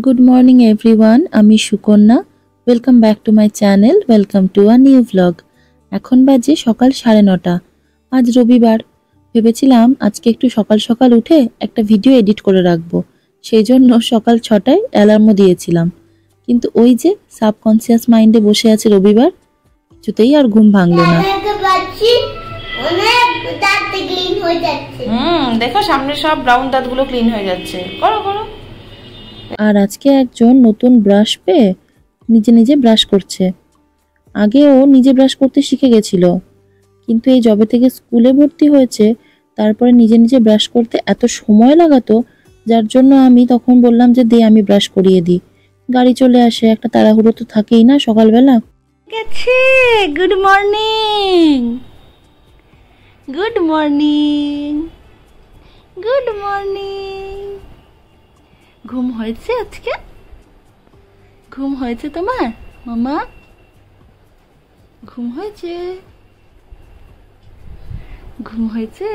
Good morning everyone, আমি Sukanya. Welcome back to my channel, welcome to a new vlog. এখন বাজে সকাল 9:30। আজ রবিবার। ভেবেছিলাম আজকে একটু সকাল সকাল উঠে একটা ভিডিও এডিট করে রাখবো, সেই জন্য সকাল 6টায় অ্যালার্মও দিয়েছিলাম। কিন্তু ওই যে সাবকনসিয়াস মাইন্ডে বসে আছে রবিবার, কিছুতেই আর ঘুম ভাঙলো না। দেখো সামনে সব ব্রাউন দাঁতগুলো ক্লিন হয়ে যাচ্ছে। করো করো। আর আজকে একজন নতুন ব্রাশ পেয়ে নিজে নিজে ব্রাশ করছে। আগেও নিজে ব্রাশ করতে শিখে গেছিল, কিন্তু এই যবে থেকে স্কুলে ভর্তি হয়েছে তারপরে নিজে নিজে ব্রাশ করতে এত সময় লাগাতো, যার জন্য আমি তখন বললাম যে দে আমি ব্রাশ করিয়ে দিই। গাড়ি চলে আসে, একটা তাড়াহুড়ো তো থাকেই না সকালবেলা। Good morning, good morning, good morning. ঘুম হয়েছে আজকে? ঘুম হয়েছে তোমার মামা? ঘুম হয়েছে? ঘুম হয়েছে?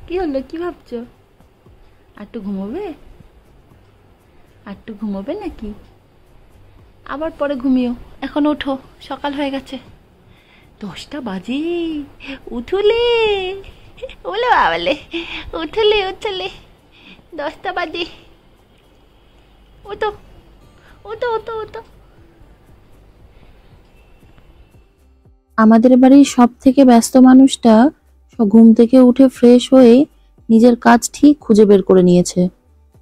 কি হলো, কি ভাবছো? আরটু ঘুমোবে? আরটু ঘুমোবে নাকি? আবার পরে ঘুমিও, এখন ওঠো, সকাল হয়ে গেছে। 10টা বাজে, উঠলে বলে বাবালে, উঠলে উঠলে 10টা বাজে। ওঠো ওঠো ওঠো ওঠো। আমাদের বাড়ির সব থেকে ব্যস্ত মানুষটা ঘুম থেকে উঠে ফ্রেশ হয়ে নিজের কাজ ঠিক খুঁজে বের করে নিয়েছে।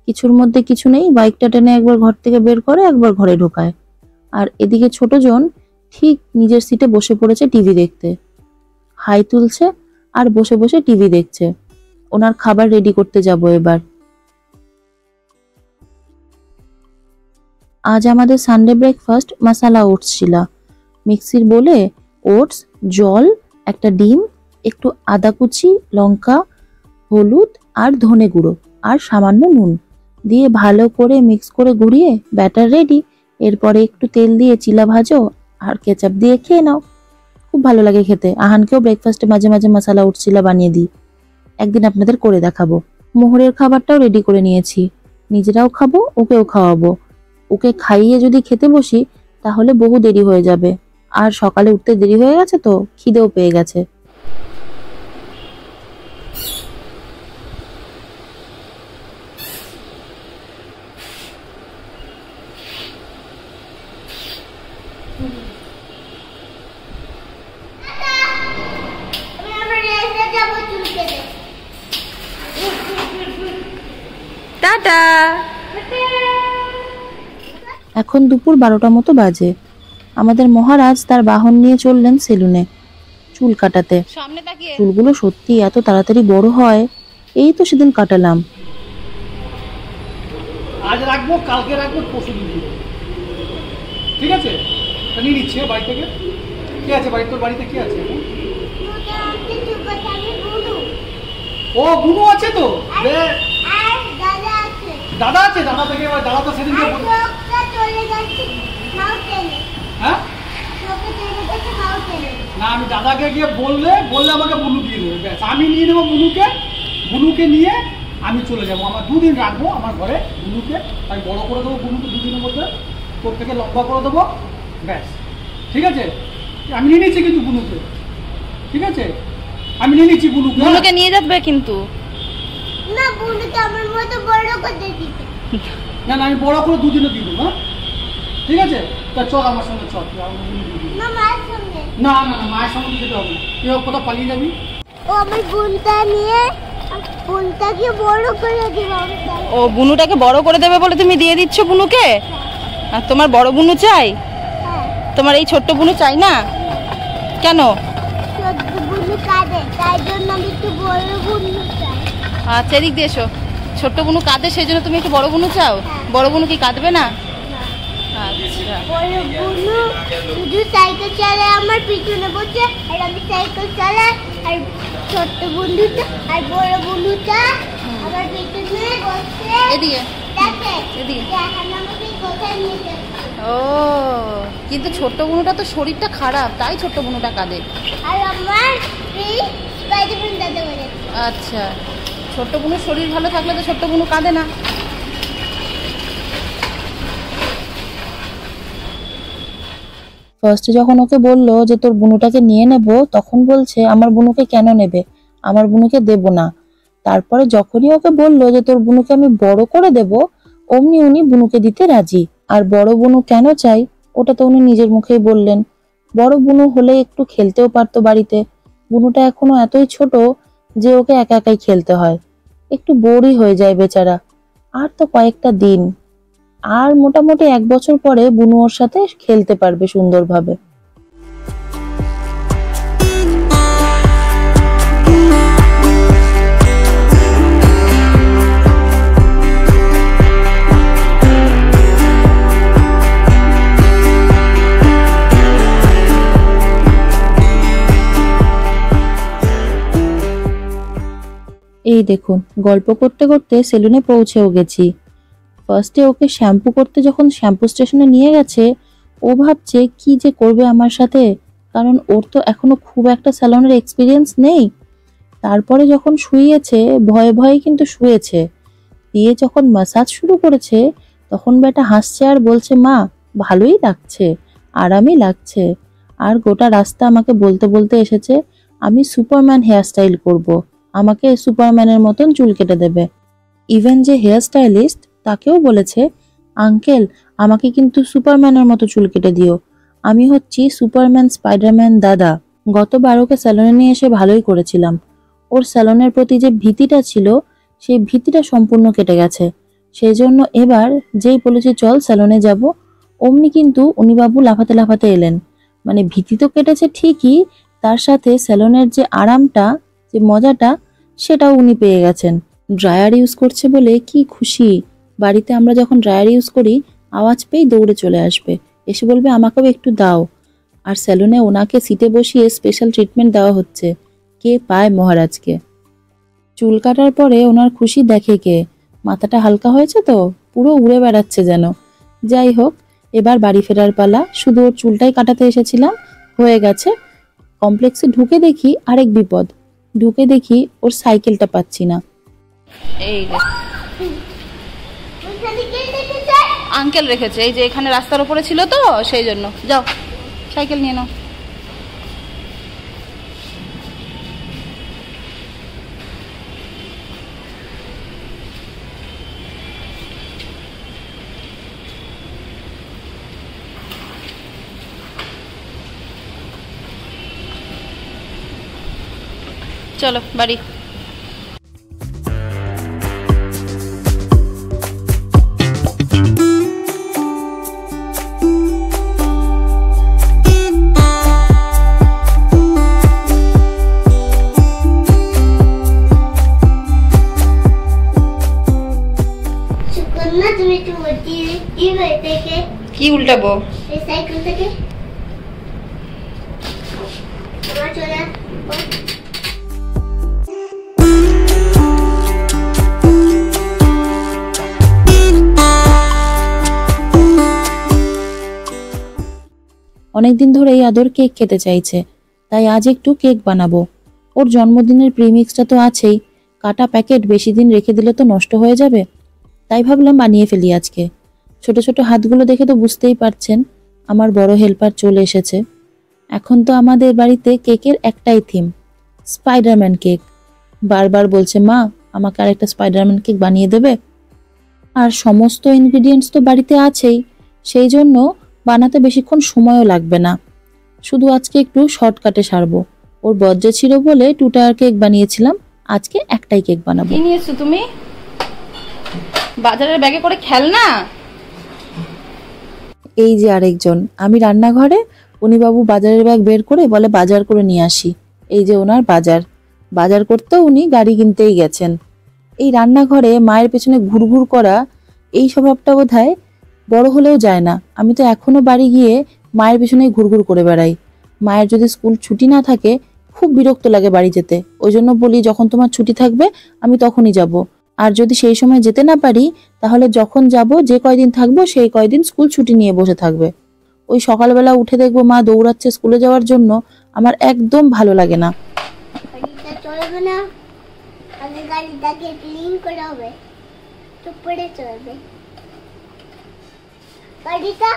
কিছুর মধ্যে কিছু নেই, বাইকটা টেনে একবার ঘর থেকে বের করে একবার ঘরে ঢোকায়। আর এদিকে ছোটজন ঠিক নিজের সিটে বসে পড়েছে টিভি দেখতে। হাই তুলছে আর বসে বসে টিভি দেখছে। ওনার খাবার রেডি করতে যাব এবার। আজ আমাদের সানডে ব্রেকফাস্ট মাসালা ওটস ছিল। মিক্সির বলে ওটস, জল, একটা ডিম, একটু আদা কুচি, লঙ্কা, হলুদ আর ধনে গুঁড়ো আর সামান্য নুন দিয়ে ভালো করে মিক্স করে গুঁড়িয়ে ব্যাটার রেডি। এরপরে একটু তেল দিয়ে চিলা ভাজো আর কেচাপ দিয়ে খেয়ে নাও। খুব ভালো লাগে খেতে। আহানকেও ব্রেকফাস্টে মাঝে মাঝে মশলা উঠছিলা বানিয়ে দিই। একদিন আপনাদের করে দেখাবো। মোহরের খাবারটাও রেডি করে নিয়েছি, নিজেরাও খাবো, ওকেও খাওয়াবো। ওকে খাইয়ে যদি খেতে বসি তাহলে বহু দেরি হয়ে যাবে, আর সকালে উঠতে দেরি হয়ে গেছে তো খিদেও পেয়ে গেছে। টাটা। এখন দুপুর 12টা মতো বাজে। আমাদের মহারাজ তার বাহন নিয়ে চললেন সেলুনে চুল কাটাতে। চুলগুলো সত্যি এত তাড়াতাড়ি বড় হয়, এই তো সেদিন কাটালাম। আজ রাখবো, কালকে রাখবো, পরশু দিন দিব, ঠিক আছে? নিয়ে নিচ্ছে বাড়ি থেকে। কি আছে বাড়ি, তোর বাড়িতে কি আছে? ও বুনু আছে তো, দাদা আছে। দাদা থেকে দাদা তো সেদিন হ্যাঁ না, আমি দাদাকে গিয়ে বললে আমাকে বুনু দিয়ে দেবে। ব্যাস, আমি নিয়ে নেবো বুনুকে নিয়ে আমি চলে যাবো। আমার 2 দিন রাখবো আমার ঘরে বুনুকে। আমি বড় করে দেবো বুনুকে 2 দিনের মধ্যে, তোর থেকে লম্বা করে দেবো। ব্যাস, ঠিক আছে? আমি নিয়ে নিচ্ছি কিন্তু বুনুকে, ঠিক আছে? আমি নিয়ে নিচ্ছি বুনুকে নিয়ে যাবে কিন্তু না, বুনুকে আমার মতো বড় করে দিতে। না না, আমি বড় করে 2 দিনে দিয়ে দেবো, ঠিক আছে? তা চল আমার সঙ্গে, চল। না, মায়ের সঙ্গে না না না, মায়ের সঙ্গে যেতে হবে না। তুই কোথাও পালিয়ে যাবি? ও আমার বোনটা নিয়ে বোনটাকে বড় করে দিব। ও বুনুটাকে বড় করে দেবে বলে তুমি দিয়ে দিচ্ছ বুনুকে? আর তোমার বড় বুনু চাই? হ্যাঁ। তোমার এই ছোট্ট বুনু চাই না কেন? ছোট বুনু কাঁদে, তাই জন্য আমি একটু বড় বুনু চাই। আচ্ছা, এদিক দিয়ে এসো। ছোট্ট বুনু কাঁদে, সেই জন্য তুমি একটু বড় বুনু চাও? বড় বুনু কি কাঁদবে না? আচ্ছা, বড় বুনু শুধু সাইকেল চালায়, আমার পিছনে বসে, আর আমি সাইকেল চালাই। আর ছোট্ট বুনুটা আর বড় বুনুটা আমার পিছনে বসে এদিকে দেখে। এদিকে। এখন আমাকে কোথায় নিয়ে যাবে? ও, কিন্তু ছোট্ট বুনুটা তো শরীরটা খারাপ, তাই ছোট্ট বুনুটা কাঁদে। আর আমার এই স্পাইডারম্যান দাদা বলে। আচ্ছা, ছোট্ট বুনুর শরীর ভালো থাকলে তো ছোট্ট বুনু কাঁদে না। ফার্স্টে যখন ওকে বললো যে তোর বুনুটাকে নিয়ে নেব, তখন বলছে আমার বুনুকে কেন নেবে, আমার বুনুকে দেব না। তারপরে যখনই ওকে বললো যে তোর বুনুকে আমি বড় করে দেব, অমনি উনি বুনুকে দিতে রাজি। আর বড় বুনু কেন চাই ওটা তো উনি নিজের মুখেই বললেন। বড় বুনু হলে একটু খেলতেও পারতো বাড়িতে, বুনুটা এখনো এতই ছোট যে ওকে একা একাই খেলতে হয়, একটু বোরই হয়ে যায় বেচারা। আর তো কয়েকটা দিন, আর মোটামুটি 1 বছর পরে বুনু ওর সাথে খেলতে পারবে সুন্দরভাবে। এই দেখুন, গল্প করতে করতে সেলুনে পৌঁছেও গেছি। ফার্স্টে ওকে শ্যাম্পু করতে যখন শ্যাম্পু স্টেশনে নিয়ে গেছে, ও ভাবছে কি যে করবে আমার সাথে, কারণ ওর তো এখনো খুব একটা স্যালনের এক্সপিরিয়েন্স নেই। তারপরে যখন শুইয়েছে, ভয়ে ভয়ে কিন্তু শুয়েছে, দিয়ে যখন ম্যাসাজ শুরু করেছে, তখন বেটা হাসছে আর বলছে মা ভালোই লাগছে, আরামই লাগছে। আর গোটা রাস্তা আমাকে বলতে বলতে এসেছে আমি সুপারম্যান হেয়ার স্টাইল করবো, আমাকে সুপারম্যানের মতন চুল কেটে দেবে। ইভেন যে হেয়ার স্টাইলিস্ট তাকেও বলেছে আঙ্কেল আমাকে কিন্তু সুপারম্যানের মতো চুল কেটে দিও, আমি হচ্ছি সুপারম্যান স্পাইডারম্যান দাদা। গতবার ওকে স্যালনে নিয়ে এসে ভালোই করেছিলাম, ওর স্যালনের প্রতি যে ভীতিটা ছিল সেই ভীতিটা সম্পূর্ণ কেটে গেছে। সেই জন্য এবার যেই বলেছি চল স্যালনে যাব, অমনি কিন্তু উনি বাবু লাফাতে লাফাতে এলেন। মানে ভীতি তো কেটেছে ঠিকই, তার সাথে স্যালনের যে আরামটা, যে মজাটা, সেটাও উনি পেয়ে গেছেন। ড্রায়ার ইউজ করছে বলে কি খুশি, বাড়িতে আমরা যখন ড্রায়ার ইউজ করি আওয়াজ পেয়েই দৌড়ে চলে আসবে, এসে বলবে আমাকেও একটু দাও। আর স্যালুনে ওনাকে সিটে বসিয়ে স্পেশাল ট্রিটমেন্ট দেওয়া হচ্ছে, কে পায় মহারাজকে। চুল কাটার পরে ওনার খুশি দেখে কে, মাথাটা হালকা হয়েছে তো, পুরো উড়ে বেড়াচ্ছে যেন। যাই হোক, এবার বাড়ি ফেরার পালা, শুধু ওর চুলটাই কাটাতে এসেছিলাম, হয়ে গেছে। কমপ্লেক্সে ঢুকে দেখি আরেক বিপদ, ঢুকে দেখি ওর সাইকেলটা পাচ্ছি না। এই যে আঙ্কেল রেখেছে, এই যে এখানে রাস্তার উপরে ছিল তো সেই জন্য। যাও সাইকেল নিয়ে নাও। চলো বাড়ি। তুমি একটু বলছি কি হয়েছে কি উল্টাবো? এই সাইকেল থেকে আমার চলে অনেকদিন ধরেই আদর কেক খেতে চাইছে, তাই আজ একটু কেক বানাবো। ওর জন্মদিনের প্রিমিক্সটা তো আছেই, কাটা প্যাকেট বেশি দিন রেখে দিলে তো নষ্ট হয়ে যাবে, তাই ভাবলাম বানিয়ে ফেলি আজকে। ছোট ছোট হাতগুলো দেখে তো বুঝতেই পারছেন আমার বড় হেল্পার চলে এসেছে। এখন তো আমাদের বাড়িতে কেকের একটাই থিম, স্পাইডারম্যান কেক। বারবার বলছে মা আমাকে আরেকটা স্পাইডারম্যান কেক বানিয়ে দেবে। আর সমস্ত ইনগ্রিডিয়েন্টস তো বাড়িতে আছেই, সেই জন্য বানাতে বেশিক্ষণ সময়ও লাগবে না। শুধু আজকে একটু শর্টকাটে সারবো। ওর বজ্জে ছিল বলে 2 টায়ার কেক বানিয়েছিলাম, আজকে একটাই কেক বানাবো। কি নিয়েছো তুমি? বাজারের ব্যাগে করে খেলনা? এই যে আরেকজন, আমি রান্নাঘরে, উনি বাবু বাজারের ব্যাগ বের করে বলে বাজার করে নিয়ে আসি। এই যে ওনার বাজার, বাজার করতেও উনি গাড়ি কিনতেই গেছেন। এই রান্নাঘরে মায়ের পেছনে ঘুরঘুর করা, এই স্বভাবটা বোধহয় বড় হলেও যায় না। আমি তো এখনো বাড়ি গিয়ে মায়ের পেছনে ঘুরঘুর করে বেড়াই। মায়ের যদি স্কুল ছুটি না থাকে খুব বিরক্ত লাগে বাড়ি যেতে, ওই জন্য বলি যখন তোমার ছুটি থাকবে আমি তখনই যাব। আর যদি সেই সময় যেতে না পারি তাহলে যখন যাব, যে কয়দিন থাকবো সেই কয়দিন স্কুল ছুটি নিয়ে বসে থাকবে। ওই সকালবেলা উঠে দেখবো মা দৌড়াচ্ছে স্কুলে যাওয়ার জন্য, আমার একদম ভালো লাগে না। গাড়িটা চলবে না, আগে গাড়িটাকে ক্লিন করা হবে, তারপরে চলবে গাড়িটা।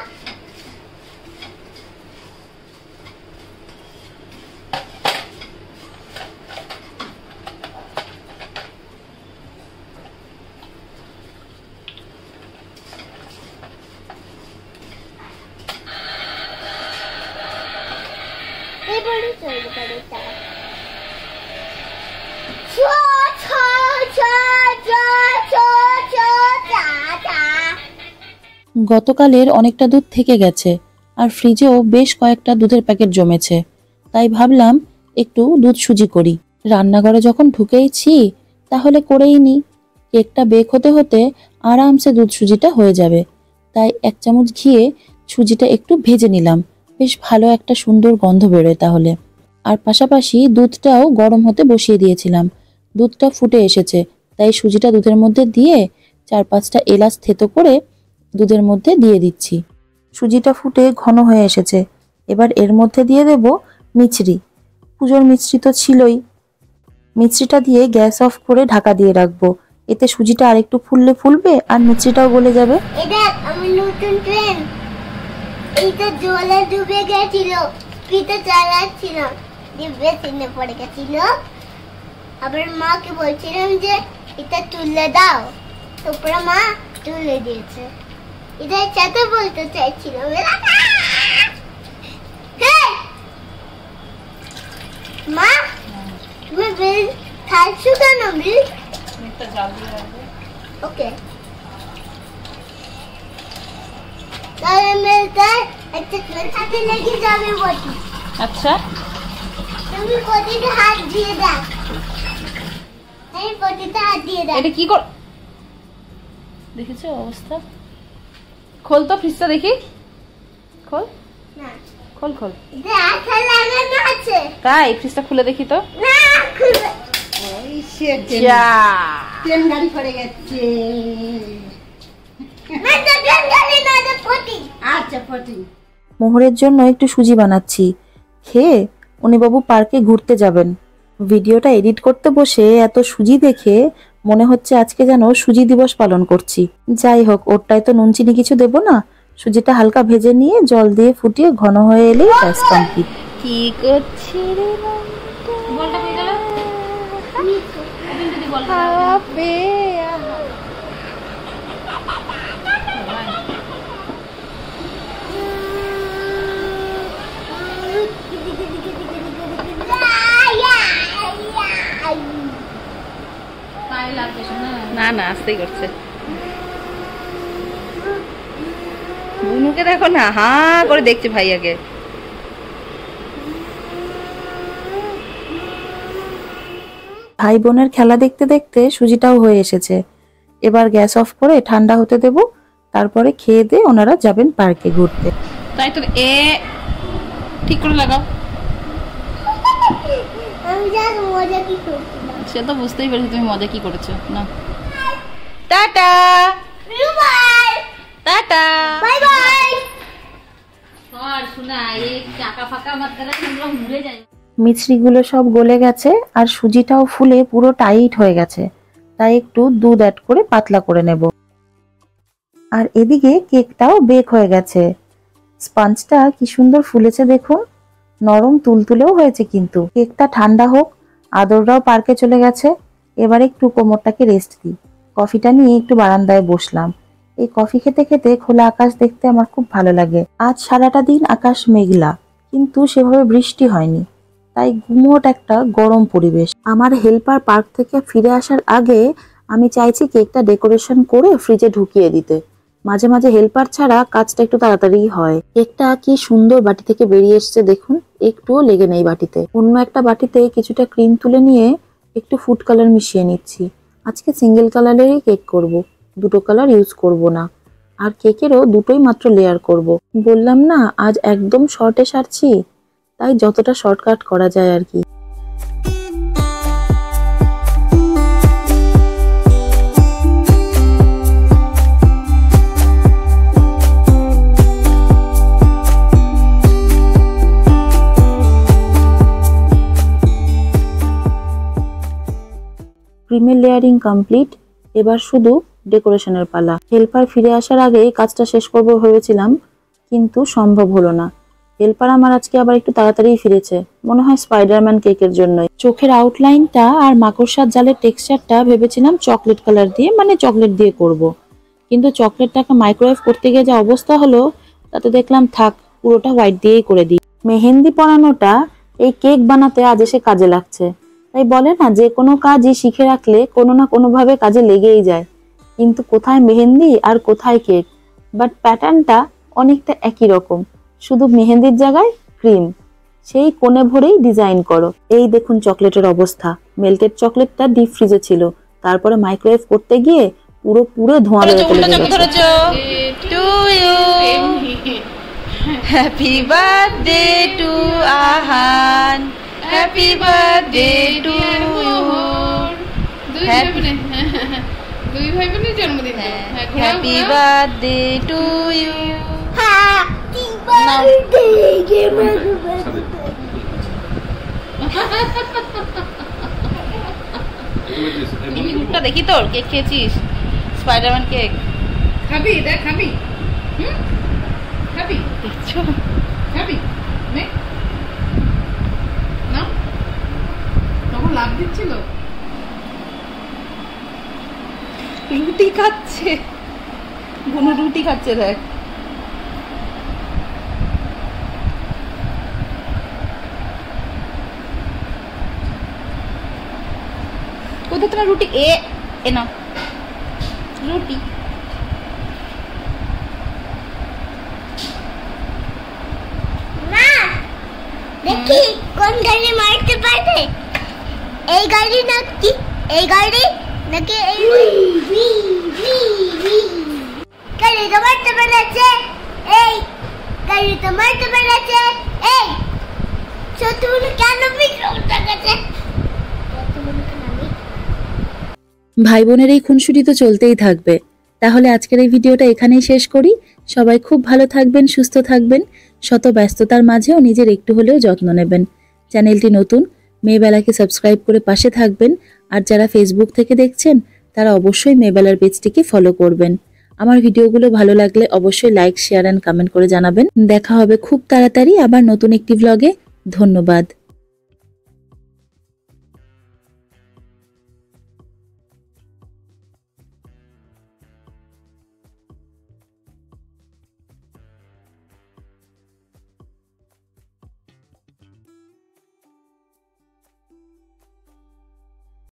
পড়ে গতকালের অনেকটা দুধ থেকে গেছে আর ফ্রিজেও বেশ কয়েকটা দুধের প্যাকেট জমেছে, তাই ভাবলাম একটু দুধ সুজি করি। রান্নাঘরে যখন ঢুকেইছি তাহলে করেই নি। কেকটা বেক হতে হতে আরামসে দুধ সুজিটা হয়ে যাবে, তাই 1 চামচ ঘিয়ে সুজিটা একটু ভেজে নিলাম, বেশ ভালো একটা সুন্দর গন্ধ বেরোয় তাহলে। আর পাশাপাশি দুধটাও গরম হতে বসিয়ে দিয়েছিলাম। দুধটা ফুটে এসেছে, তাই সুজিটা দুধের মধ্যে দিয়ে 4-5টা এলাচ থেতো করে দুধের মধ্যে দিয়ে দিচ্ছি। সুজিটা ফুটে ঘন হয়ে এসেছে, এবার এর মধ্যে দিয়ে দেব মিছরি। পুজোর মিছরি তো ছিলই। মিছরিটা দিয়ে গ্যাস অফ করে ঢাকা দিয়ে রাখবো, এতে সুজিটা আরেকটু ফুলবে আর মিছরিটাও গলে যাবে। এটা আমি নতুন ট্রেন, এইটা জলে ডুবে গেছিল, পিঠে চালাচ্ছিল, ডিব্বে সিনে পড়ে গেছিল। আবার মাকে বলছিলাম যে এটা তুলে দাও, তারপরে মা তুলে দিয়েছে। এটা চাতে বলতে চাইছিল। মা তুমি বিল খাচ্ছো কেন? বিল ওকে, তাহলে মেয়েটা একটা হাতে লেগে যাবে বটি। আচ্ছা, তুমি বটিতে হাত দিয়ে দাও। এই বটিতে হাত দিয়ে দাও। এটা কি কর, দেখেছো অবস্থা? খোল তো ফ্রিজটা দেখি, খোল না, খোল খোল। এটা আঠা লাগানো আছে। তাই? ফ্রিজটা খুলে দেখি তো। না, খুলবে। ওই শেট যা, ট্রেন গাড়ি পড়ে গেছে। না, এটা ট্রেন গাড়ি না, এটা পটি। আচ্ছা পটি। মোহরের জন্য একটু সুজি বানাচ্ছি। খেয়ে উনি বাবু পার্কে ঘুরতে যাবেন। ভিডিওটা এডিট করতে বসে এত সুজি দেখে মনে হচ্ছে আজকে যেন সুজি দিবস পালন করছি। যাই হোক, ওরটাই তো নুন চিনি কিছু দেবো না। সুজিটা হালকা ভেজে নিয়ে জল দিয়ে ফুটিয়ে ঘন হয়ে এলেই ব্যাস কমপ্লিট। কি করছি রে বলটা পেয়ে গেল। হাওয়া পেয়ে না না আস্তেই করছে। বুনুকে দেখো না, হা করে দেখছে ভাইয়াকে। ভাই বোনের খেলা দেখতে দেখতে সুজিটাও হয়ে এসেছে। এবার গ্যাস অফ করে ঠান্ডা হতে দেব, তারপরে খেয়ে দিয়ে ওনারা যাবেন পার্কে ঘুরতে। তাই তো, এ ঠিক করে লাগাও। আমি জানি মজা কি করছিলাম। সে তো বুঝতেই পেরেছি তুমি মজা কি করেছো। না, tata bye tata bye bye. আর শোনা, এই চাকা ফাঁকা মাত্রা আমরা ঘুরে যাই। মিছরিগুলো সব গলে গেছে আর সুজিটাও ফুলে পুরো টাইট হয়ে গেছে, তাই একটু দুধ অ্যাড করে পাতলা করে নেব। আর এদিকে কেকটাও বেক হয়ে গেছে। স্পঞ্জটা কি সুন্দর ফুলেছে দেখুন, নরম তুলতুলেও হয়েছে। কিন্তু কেকটা ঠান্ডা হোক, আদররাও পার্কে চলে গেছে। এবার একটু কোমরটাকে রেস্ট দিই। কফিটা নিয়ে একটু বারান্দায় বসলাম। এই কফি খেতে খেতে খোলা আকাশ দেখতে আমার খুব ভালো লাগে। আজ সারাটা দিন আকাশ মেঘলা, কিন্তু সেভাবে বৃষ্টি হয়নি, তাই গুমোট একটা গরম পরিবেশ। আমার হেল্পার পার্ক থেকে ফিরে আসার আগে আমি চাইছি কেকটা ডেকোরেশন করে ফ্রিজে ঢুকিয়ে দিতে। মাঝে মাঝে হেল্পার ছাড়া কাজটা একটু তাড়াতাড়ি হয়। কেকটা কি সুন্দর বাটি থেকে বেরিয়ে এসছে দেখুন, একটুও লেগে নেই বাটিতে। অন্য একটা বাটিতে কিছুটা ক্রিম তুলে নিয়ে একটু ফুড কালার মিশিয়ে নিচ্ছি। আজকে সিঙ্গেল কালারেরই কেক করব, দুটো কালার ইউজ করব না। আর কেকেরও দুটোই মাত্র লেয়ার করব। বললাম না আজ একদম শর্টে সারছি, তাই যতটা শর্টকাট করা যায় আর কি। ক্রিমের লেয়ারিং কমপ্লিট, এবার শুধু ডেকোরেশনের পালা। হেল্পার ফিরে আসার আগেই কাজটা শেষ করব ভেবেছিলাম, কিন্তু সম্ভব হলো না। হেল্পার আমার আজকে আবার একটু তাড়াতাড়ি ফিরেছে, মনে হয় স্পাইডারম্যান কেকের জন্যই। চোখের আউটলাইনটা আর মাকড়সার জালের টেক্সচারটা ভেবেছিলাম চকলেট কালার দিয়ে, মানে চকলেট দিয়ে করব, কিন্তু চকলেটটাকে মাইক্রোওয়েভ করতে গিয়ে যা অবস্থা হলো, তাতে দেখলাম থাক পুরোটা হোয়াইট দিয়েই করে দিই। মেহেন্দি পরানোটা এই কেক বানাতে আজ এসে কাজে লাগছে। তাই বলে না, যে কোনো কাজই শিখে রাখলে কোনো না কোনো ভাবে কাজে লেগেই যায়। কিন্তু কোথায় মেহেন্দি আর কোথায় কেক, বাট প্যাটার্নটা অনেকটা একই রকম, শুধু মেহেন্দির জায়গায় ক্রিম। সেই কোণে ভরেই ডিজাইন করো। এই দেখুন চকলেটের অবস্থা। মেল্টেড চকলেটটা ডিপ ফ্রিজে ছিল, তারপরে মাইক্রোওয়েভ করতে গিয়ে পুরো ধোঁয়া বের করে দিয়েছে। To you, happy birthday to Ahan, happy birthday to you. দুই ভাই বোনের জন্মদিন। Happy birthday to you. Happy birthday. মুখটা দেখি তোর। কেক খেয়েছিস? স্পাইডারম্যান কেক খাবি? দেখ খাবি? খাবি? দেখছো? খাবি? নে না, তখন লাভ দিচ্ছিল। রুটি খাচ্ছে, বুনু রুটি খাচ্ছে। দেখ কোথায় তোমার রুটি? এ না রুটি। মা দেখি কোন গাড়ি মারতে পারবে? এই গাড়ি নাকি এই গাড়ি নাকি এই গাড়ি তো মারতে পেরেছে। এই গাড়ি তো মারতে পেরেছে। এই ছোটগুলো কেন বিক্রমটা গেছে? ভাই বোনের এই খুনসুটি তো চলতেই থাকবে। তাহলে আজকের এই ভিডিওটা এখানেই শেষ করি। সবাই খুব ভালো থাকবেন, সুস্থ থাকবেন, শত ব্যস্ততার মাঝেও নিজের একটু হলেও যত্ন নেবেন। চ্যানেলটি নতুন, মেয়েবেলাকে সাবস্ক্রাইব করে পাশে থাকবেন। আর যারা ফেসবুক থেকে দেখছেন তারা অবশ্যই মেয়েবেলার পেজটিকে ফলো করবেন। আমার ভিডিওগুলো ভালো লাগলে অবশ্যই লাইক, শেয়ার অ্যান্ড কমেন্ট করে জানাবেন। দেখা হবে খুব তাড়াতাড়ি আবার নতুন একটি ভ্লগে। ধন্যবাদ।